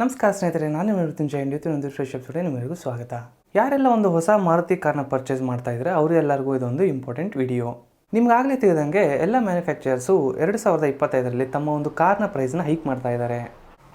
ನಮಸ್ಕಾರ ಸ್ನೇಹಿತರೆ, ನಾನು ಮೃತ್ಯುಂಜಯ ಒಂದು ಫ್ರೆಶ್ ಎಪಿಸೋಡ್ಗೆ ನಿಮಗೂ ಸ್ವಾಗತ. ಯಾರೆಲ್ಲ ಒಂದು ಹೊಸ ಮಾರುತಿ ಕಾರ್ನ ಪರ್ಚೇಸ್ ಮಾಡ್ತಾ ಇದ್ದಾರೆ ಅವರೆಲ್ಲರಿಗೂ ಇದೊಂದು ಇಂಪಾರ್ಟೆಂಟ್ ವಿಡಿಯೋ. ನಿಮ್ಗಾಗಲೇ ತಿಳಿದಂಗೆ ಎಲ್ಲ ಮ್ಯಾನುಫ್ಯಾಕ್ಚರರ್ಸು 2025ರಲ್ಲಿ ತಮ್ಮ ಒಂದು ಕಾರ್ನ ಪ್ರೈಸ್ನ ಹೈಕ್ ಮಾಡ್ತಾ ಇದ್ದಾರೆ.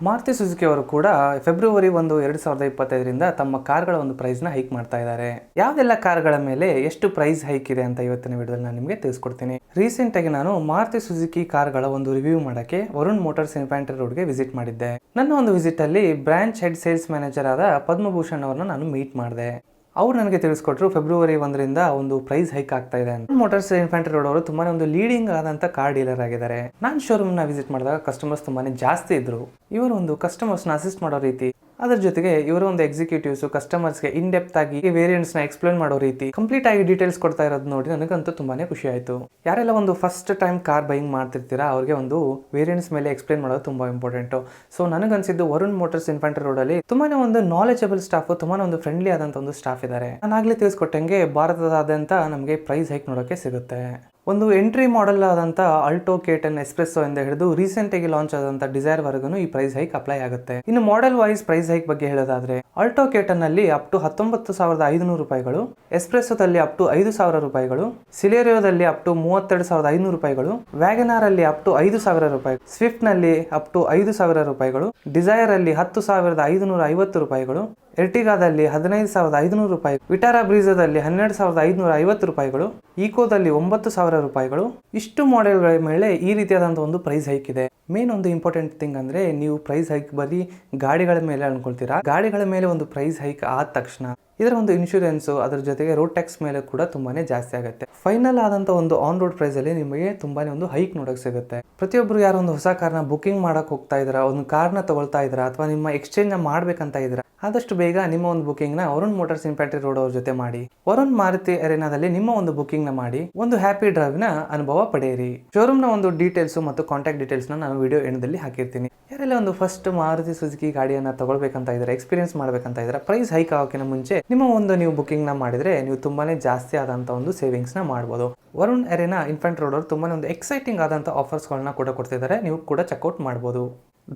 ಮಾರುತಿ ಸುಜುಕಿ ಅವರು ಕೂಡ ಫೆಬ್ರವರಿ 1, 2025ರಿಂದ ತಮ್ಮ ಕಾರ್ಗಳ ಒಂದು ಪ್ರೈಸ್ನ ಹೈಕ್ ಮಾಡ್ತಾ ಇದ್ದಾರೆ. ಯಾವುದೆಲ್ಲ ಕಾರ್ಗಳ ಮೇಲೆ ಎಷ್ಟು ಪ್ರೈಸ್ ಹೈಕ್ ಇದೆ ಅಂತ ಇವತ್ತಿನ ವಿಡಿಯೋದಲ್ಲಿ ನಾನು ನಿಮಗೆ ತಿಳಿಸ್ಕೊಡ್ತೀನಿ. ರೀಸೆಂಟ್ ಆಗಿ ನಾನು ಮಾರುತಿ ಸುಜುಕಿ ಕಾರ್ಗಳ ಒಂದು ರಿವ್ಯೂ ಮಾಡಕ್ಕೆ ವರುಣ್ ಮೋಟಾರ್ಸ್ ಇನ್ಫ್ಯಾಂಟ್ರಿ ರೋಡ್ಗೆ ವಿಸಿಟ್ ಮಾಡಿದ್ದೆ. ನನ್ನ ಒಂದು ವಿಸಿಟ್ ಅಲ್ಲಿ ಬ್ರಾಂಚ್ ಹೆಡ್ ಸೇಲ್ಸ್ ಮ್ಯಾನೇಜರ್ ಆದ ಪದ್ಮಭೂಷಣ್ ಅವ್ರನ್ನ ನಾನು ಮೀಟ್ ಮಾಡಿದೆ. ಅವ್ರು ನನಗೆ ತಿಳಿಸ್ಕೊಟ್ರು ಫೆಬ್ರವರಿ 1ರಿಂದ ಒಂದು ಪ್ರೈಸ್ ಹೈಕ್ ಆಗ್ತಾ ಇದೆ ಅಂತ. ಮೋಟಾರ್ಸ್ ಇನ್ಫ್ಯಾಂಟ್ರಿ ರೋಡ್ ಅವರು ತುಂಬಾನೇ ಒಂದು ಲೀಡಿಂಗ್ ಆದಂತ ಕಾರ್ ಡೀಲರ್ ಆಗಿದ್ದಾರೆ. ನಾನು ಶೋರೂಮ್ ನ ವಿಸಿಟ್ ಮಾಡಿದಾಗ ಕಸ್ಟಮರ್ಸ್ ತುಂಬಾನೇ ಜಾಸ್ತಿ ಇದ್ರು. ಇವರು ಒಂದು ಕಸ್ಟಮರ್ಸ್ ನ ಅಸಿಸ್ಟ್ ಮಾಡೋ ರೀತಿ, ಅದರ ಜೊತೆಗೆ ಇವರ ಒಂದು ಎಕ್ಸಿಕ್ಯೂಟಿವ್ಸ್ ಕಸ್ಟಮರ್ಸ್ಗೆ ಇನ್ ಡೆಪ್ತ್ ಆಗಿ ವೇರಿಯಂಟ್ಸ್ ನ ಎಕ್ಸ್ಪ್ಲೇನ್ ಮಾಡೋ ರೀತಿ, ಕಂಪ್ಲೀಟ್ ಆಗಿ ಡೀಟೇಲ್ಸ್ ಕೊಡ್ತಾ ಇರೋದು ನೋಡಿ ನನಗಂತೂ ತುಂಬಾನೇ ಖುಷಿ ಆಯ್ತು. ಯಾರೆಲ್ಲ ಒಂದು ಫಸ್ಟ್ ಟೈಮ್ ಕಾರ್ ಬೈಯಿಂಗ್ ಮಾಡ್ತಿರ್ತೀರಾ ಅವ್ರಿಗೆ ಒಂದು ವೇರಿಯಂಟ್ಸ್ ಮೇಲೆ ಎಕ್ಸ್ಪ್ಲೇನ್ ಮಾಡೋದು ತುಂಬಾ ಇಂಪಾರ್ಟೆಂಟ್. ಸೊ ನನಗನ್ಸಿದ್ದು ವರುಣ್ ಮೋಟಾರ್ಸ್ ಇನ್ಫ್ಯಾಂಟ್ರಿ ರೋಡ್ ಅಲ್ಲಿ ತುಂಬಾನೇ ಒಂದು ನಾಲೆಜಬಲ್ ಸ್ಟಾಫ್, ತುಂಬಾನೇ ಒಂದು ಫ್ರೆಂಡ್ಲಿ ಆದಂತ ಒಂದು ಸ್ಟಾಫ್ ಇದ್ದಾರೆ. ನಾನು ಆಗ್ಲೇ ತಿಳಿಸ್ಕೊಟ್ಟಂಗೆ ಭಾರತದಾದ್ಯಂತ ನಮಗೆ ಪ್ರೈಸ್ ಹೈಕ್ ನೋಡೋಕೆ ಸಿಗುತ್ತೆ. ಒಂದು ಎಂಟ್ರಿ ಮಾಡೆಲ್ ಆದಂತ ಆಲ್ಟೋ K10 ಎಸ್ಪ್ರೆಸ್ಸೋ ಇಂದ ಹಿಡಿದು ರೀಸೆಂಟ್ ಆಗಿ ಲಾಂಚ್ ಆದಂತ ಡಿಸೈರ್ ವರೆಗೂ ಈ ಪ್ರೈಸ್ ಹೈಕ್ ಅಪ್ಲೈ ಆಗುತ್ತೆ. ಇನ್ನು ಮಾಡೆಲ್ ವೈಸ್ ಪ್ರೈಸ್ ಹೈಕ್ ಬಗ್ಗೆ ಹೇಳೋದಾದ್ರೆ ಆಲ್ಟೋ K10 ಅಲ್ಲಿ ಅಪ್ ಟು 19,500 ರೂಪಾಯಿಗಳು, ಎಸ್ಪ್ರೆಸ್ಸೋದಲ್ಲಿ ಅಪ್ ಟು 5,000 ರೂಪಾಯಿಗಳು, ಸಿಲೆರಿಯೋದಲ್ಲಿ ಅಪ್ ಟು 32,500 ರೂಪಾಯಿಗಳು, ವ್ಯಾಗನಾರ್ ಅಲ್ಲಿ ಅಪ್ ಟು 5,000 ರೂಪಾಯಿ, ಸ್ವಿಫ್ಟ್ ನಲ್ಲಿ ಅಪ್ ಟು 5,000 ರೂಪಾಯಿಗಳು, ಡಿಸೈರ್ ಅಲ್ಲಿ 10,550 ರೂಪಾಯಿಗಳು, ಎರ್ಟಿಗಾದಲ್ಲಿ 15,500 ರೂಪಾಯಿ, ವಿಟಾರಾ ಬ್ರೀಜಾದಲ್ಲಿ 12,550 ರೂಪಾಯಿಗಳು, ಈಕೋದಲ್ಲಿ 9,000 ರೂಪಾಯಿಗಳು. ಇಷ್ಟು ಮಾಡೆಲ್ಗಳ ಮೇಲೆ ಈ ರೀತಿಯಾದಂತಹ ಒಂದು ಪ್ರೈಸ್ ಹೈಕ್ ಇದೆ. ಮೇನ್ ಒಂದು ಇಂಪಾರ್ಟೆಂಟ್ ಥಿಂಗ್ ಅಂದ್ರೆ ನೀವು ಪ್ರೈಸ್ ಹೈಕ್ ಬರೀ ಗಾಡಿಗಳ ಮೇಲೆ ಅನ್ಕೊಳ್ತೀರಾ. ಗಾಡಿಗಳ ಮೇಲೆ ಒಂದು ಪ್ರೈಸ್ ಹೈಕ್ ಆದ ತಕ್ಷಣ ಇದರ ಒಂದು ಇನ್ಶೂರೆನ್ಸ್, ಅದರ ಜೊತೆಗೆ ರೋಡ್ ಟ್ಯಾಕ್ಸ್ ಮೇಲೆ ಕೂಡ ತುಂಬಾನೇ ಜಾಸ್ತಿ ಆಗುತ್ತೆ. ಫೈನಲ್ ಆದಂತ ಒಂದು ಆನ್ ರೋಡ್ ಪ್ರೈಸ್ ಅಲ್ಲಿ ನಿಮಗೆ ತುಂಬಾನೇ ಒಂದು ಹೈಕ್ ನೋಡಕ್ ಸಿಗುತ್ತೆ. ಪ್ರತಿಯೊಬ್ಬರು ಯಾರೋ ಒಂದು ಹೊಸ ಕಾರ್ನ ಬುಕಿಂಗ್ ಮಾಡಕ್ ಹೋಗ್ತಾ ಇದ್ರ, ಒಂದು ಕಾರ್ನ ತಗೊಳ್ತಾ ಇದ್ರ, ಅಥವಾ ನಿಮ್ಮ ಎಕ್ಸ್ಚೇಂಜ್ ನ ಮಾಡ್ಬೇಕಂತ ಇದ್ರ, ಆದಷ್ಟು ಬೇಗ ನಿಮ್ಮ ಒಂದು ಬುಕಿಂಗ್ ನ ವರುಣ್ ಮೋಟಾರ್ಸ್ ಇನ್ಫ್ಯಾಂಟ್ರಿ ರೋಡ್ ಅವ್ರ ಜೊತೆ ಮಾಡಿ. ವರುಣ್ ಮಾರುತಿ ಅರೇನಾದಲ್ಲಿ ನಿಮ್ಮ ಒಂದು ಬುಕಿಂಗ್ ನ ಮಾಡಿ ಒಂದು ಹ್ಯಾಪಿ ಡ್ರೈವ್ ನ ಅನುಭವ ಪಡೆಯಿರಿ. ಶೋರೂಮ್ ನ ಒಂದು ಡೀಟೇಲ್ಸ್ ಮತ್ತು ಕಾಂಟ್ಯಾಕ್ಟ್ ಡೀಟೇಲ್ಸ್ ನಾನು ವಿಡಿಯೋ ಎಂಡಲ್ಲಿ ಹಾಕಿರ್ತೀನಿ. ಯಾರೆಲ್ಲ ಒಂದು ಫಸ್ಟ್ ಮಾರುತಿ ಸುಜುಕಿ ಗಾಡಿಯನ್ನ ತಗೊಳ್ಬೇಕಂತ ಇದ್ರೆ, ಎಕ್ಸ್ಪೀರಿಯನ್ಸ್ ಮಾಡ್ಬೇಕಂತ ಇದ್ರೆ, ಪ್ರೈಸ್ ಹೈಕ್ ಆಗೋಕ್ಕಿಂತ ಮುಂಚೆ ನಿಮ್ಮ ಒಂದು ನೀವು ಬುಕಿಂಗ್ ನ ಮಾಡಿದ್ರೆ ನೀವು ತುಂಬಾನೇ ಜಾಸ್ತಿ ಆದಂತ ಒಂದು ಸೇವಿಂಗ್ಸ್ ನ ಮಾಡಬಹುದು. ವರುಣ್ ಅರೇನಾ ಇನ್ಫ್ಯಾಂಟ್ರಿ ರೋಡ್ ಅವರು ತುಂಬಾನೇ ಒಂದು ಎಕ್ಸೈಟಿಂಗ್ ಆದಂತ ಆಫರ್ಸ್ ಗಳನ್ನ ಕೂಡ ಕೊಡ್ತಿದ್ದಾರೆ. ನೀವು ಕೂಡ ಚೆಕ್ಔಟ್ ಮಾಡಬಹುದು.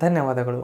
ಧನ್ಯವಾದಗಳು.